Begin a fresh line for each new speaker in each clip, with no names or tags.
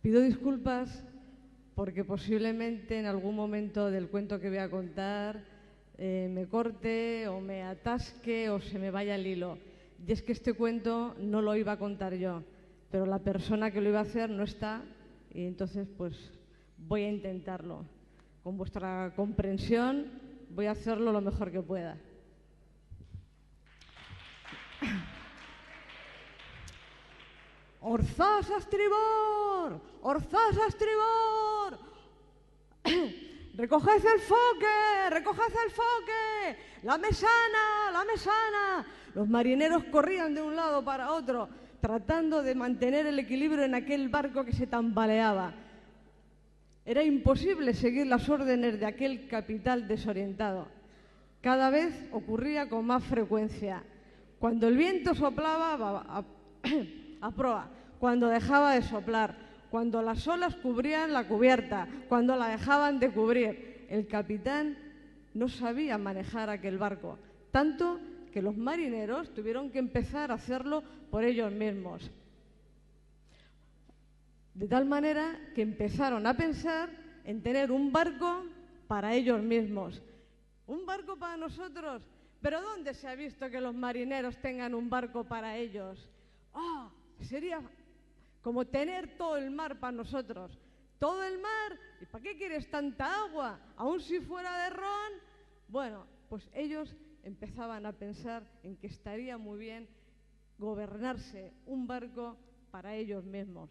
Pido disculpas porque posiblemente en algún momento del cuento que voy a contar me corte o me atasque o se me vaya el hilo. Y es que este cuento no lo iba a contar yo, pero la persona que lo iba a hacer no está y entonces pues voy a intentarlo. Con vuestra comprensión voy a hacerlo lo mejor que pueda. ¡Orzás a estribor! ¡Orzás a estribor! ¡Recoged el foque! ¡Recoged el foque! ¡La mesana! ¡La mesana! Los marineros corrían de un lado para otro, tratando de mantener el equilibrio en aquel barco que se tambaleaba. Era imposible seguir las órdenes de aquel capitán desorientado. Cada vez ocurría con más frecuencia. Cuando el viento soplaba a proa, cuando dejaba de soplar, cuando las olas cubrían la cubierta, cuando la dejaban de cubrir, el capitán no sabía manejar aquel barco, tanto que los marineros tuvieron que empezar a hacerlo por ellos mismos. De tal manera que empezaron a pensar en tener un barco para ellos mismos. Un barco para nosotros. ¿Pero dónde se ha visto que los marineros tengan un barco para ellos? ¡Oh! Sería como tener todo el mar para nosotros. ¿Todo el mar? ¿Y para qué quieres tanta agua? ¿Aún si fuera de ron? Bueno, pues ellos empezaban a pensar en que estaría muy bien gobernarse un barco para ellos mismos.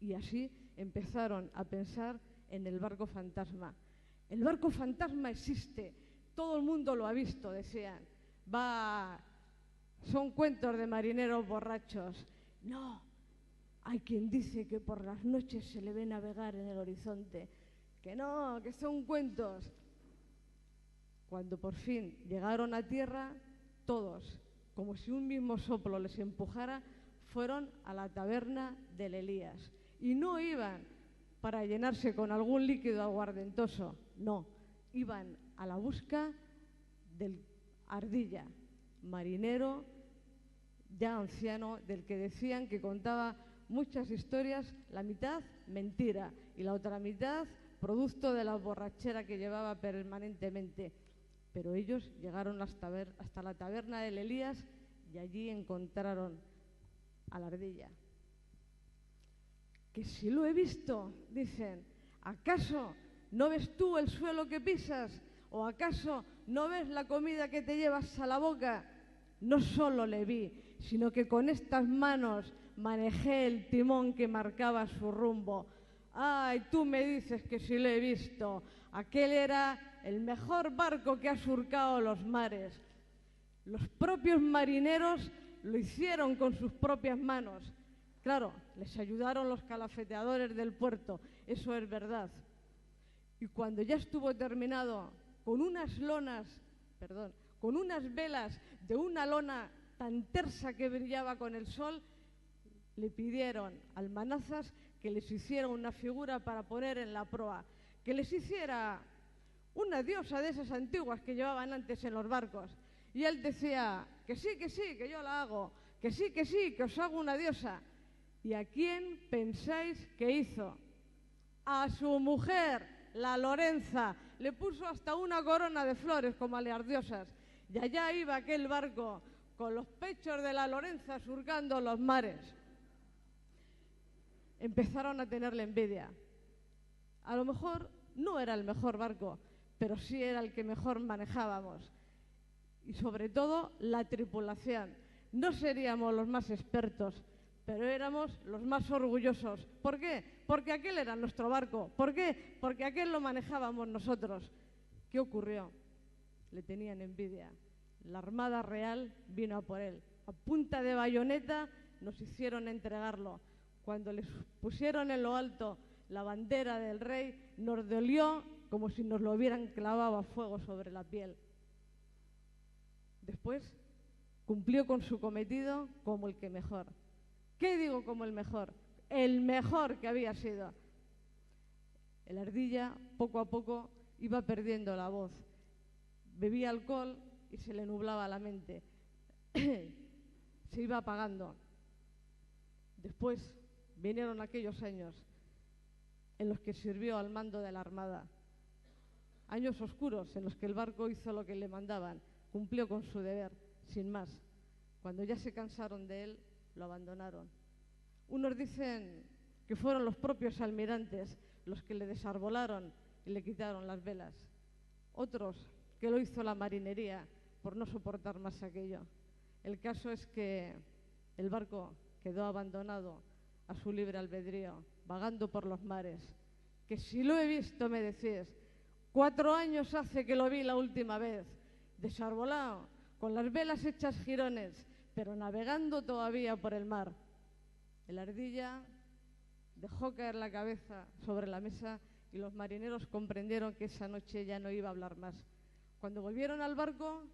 Y así empezaron a pensar en el barco fantasma. El barco fantasma existe, todo el mundo lo ha visto, decían. Son cuentos de marineros borrachos. No, hay quien dice que por las noches se le ve navegar en el horizonte. Que no, que son cuentos. Cuando por fin llegaron a tierra, todos, como si un mismo soplo les empujara, fueron a la taberna del Elías. Y no iban para llenarse con algún líquido aguardentoso, no, iban a la busca del Ardilla, marinero ya anciano, del que decían que contaba muchas historias, la mitad mentira y la otra mitad producto de la borrachera que llevaba permanentemente. Pero ellos llegaron hasta la taberna del Elías y allí encontraron a la Ardilla. Que si lo he visto, dicen, ¿acaso no ves tú el suelo que pisas? ¿O acaso no ves la comida que te llevas a la boca? No solo le vi, sino que con estas manos manejé el timón que marcaba su rumbo. ¡Ay, tú me dices que sí lo he visto! Aquel era el mejor barco que ha surcado los mares. Los propios marineros lo hicieron con sus propias manos. Claro, les ayudaron los calafeteadores del puerto, eso es verdad. Y cuando ya estuvo terminado, con unas velas de una lona tan tersa que brillaba con el sol, le pidieron al manazas que les hiciera una figura para poner en la proa, que les hiciera una diosa de esas antiguas que llevaban antes en los barcos. Y él decía, que sí, que yo la hago, que sí, que os hago una diosa. ¿Y a quién pensáis que hizo? A su mujer, la Lorenza. Le puso hasta una corona de flores como a las diosas. Y allá iba aquel barco con los pechos de la Lorenza surcando los mares. Empezaron a tenerle envidia. A lo mejor no era el mejor barco, pero sí era el que mejor manejábamos. Y sobre todo la tripulación. No seríamos los más expertos, pero éramos los más orgullosos. ¿Por qué? Porque aquel era nuestro barco. ¿Por qué? Porque aquel lo manejábamos nosotros. ¿Qué ocurrió? Le tenían envidia. La Armada Real vino a por él. A punta de bayoneta nos hicieron entregarlo. Cuando les pusieron en lo alto la bandera del rey, nos dolió como si nos lo hubieran clavado a fuego sobre la piel. Después cumplió con su cometido como el que mejor. ¿Qué digo como el mejor? El mejor que había sido. El Ardilla poco a poco iba perdiendo la voz. Bebía alcohol y se le nublaba la mente. 'Se iba apagando. Después, vinieron aquellos años en los que sirvió al mando de la Armada. Años oscuros en los que el barco hizo lo que le mandaban, cumplió con su deber, sin más. Cuando ya se cansaron de él, lo abandonaron. Unos dicen que fueron los propios almirantes los que le desarbolaron y le quitaron las velas. Otros que lo hizo la marinería por no soportar más aquello. El caso es que el barco quedó abandonado a su libre albedrío, vagando por los mares. Que si lo he visto, me decís, 4 años hace que lo vi la última vez, desarbolado, con las velas hechas jirones, pero navegando todavía por el mar. El Ardilla dejó caer la cabeza sobre la mesa y los marineros comprendieron que esa noche ya no iba a hablar más. Cuando volvieron al barco,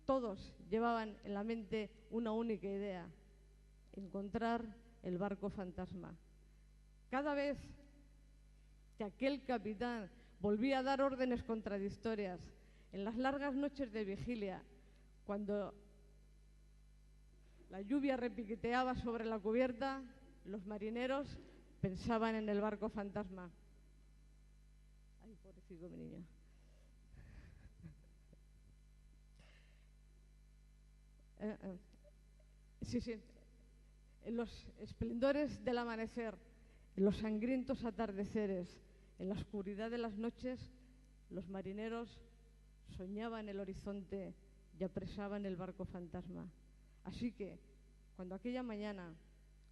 todos llevaban en la mente una única idea: encontrar el barco fantasma. Cada vez que aquel capitán volvía a dar órdenes contradictorias, en las largas noches de vigilia, cuando la lluvia repiqueteaba sobre la cubierta, los marineros pensaban en el barco fantasma. Ay, pobrecito mi niño. Sí. En los esplendores del amanecer, en los sangrientos atardeceres, en la oscuridad de las noches, los marineros soñaban el horizonte y apresaban el barco fantasma. Así que, cuando aquella mañana,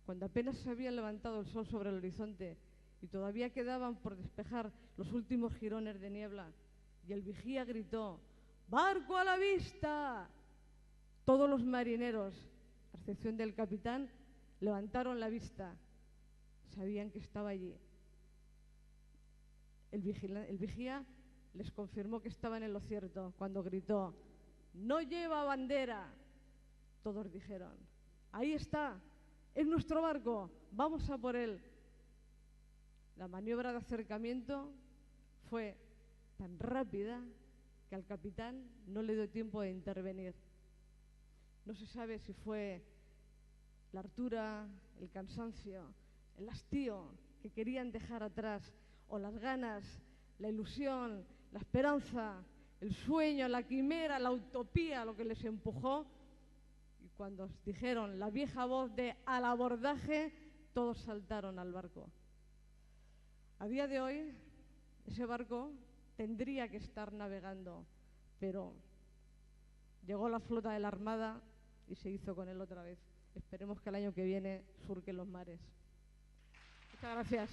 cuando apenas se había levantado el sol sobre el horizonte y todavía quedaban por despejar los últimos jirones de niebla, y el vigía gritó: ¡barco a la vista!, todos los marineros, a excepción del capitán, levantaron la vista. Sabían que estaba allí. El vigía les confirmó que estaban en lo cierto cuando gritó: ¡no lleva bandera! Todos dijeron: ¡ahí está! ¡Es nuestro barco! ¡Vamos a por él! La maniobra de acercamiento fue tan rápida que al capitán no le dio tiempo de intervenir. No se sabe si fue la hartura, el cansancio, el hastío que querían dejar atrás, o las ganas, la ilusión, la esperanza, el sueño, la quimera, la utopía, lo que les empujó. Y cuando dijeron la vieja voz de «al abordaje», todos saltaron al barco. A día de hoy, ese barco tendría que estar navegando, pero llegó la flota de la Armada y se hizo con él otra vez. Esperemos que el año que viene surquen los mares. Muchas gracias.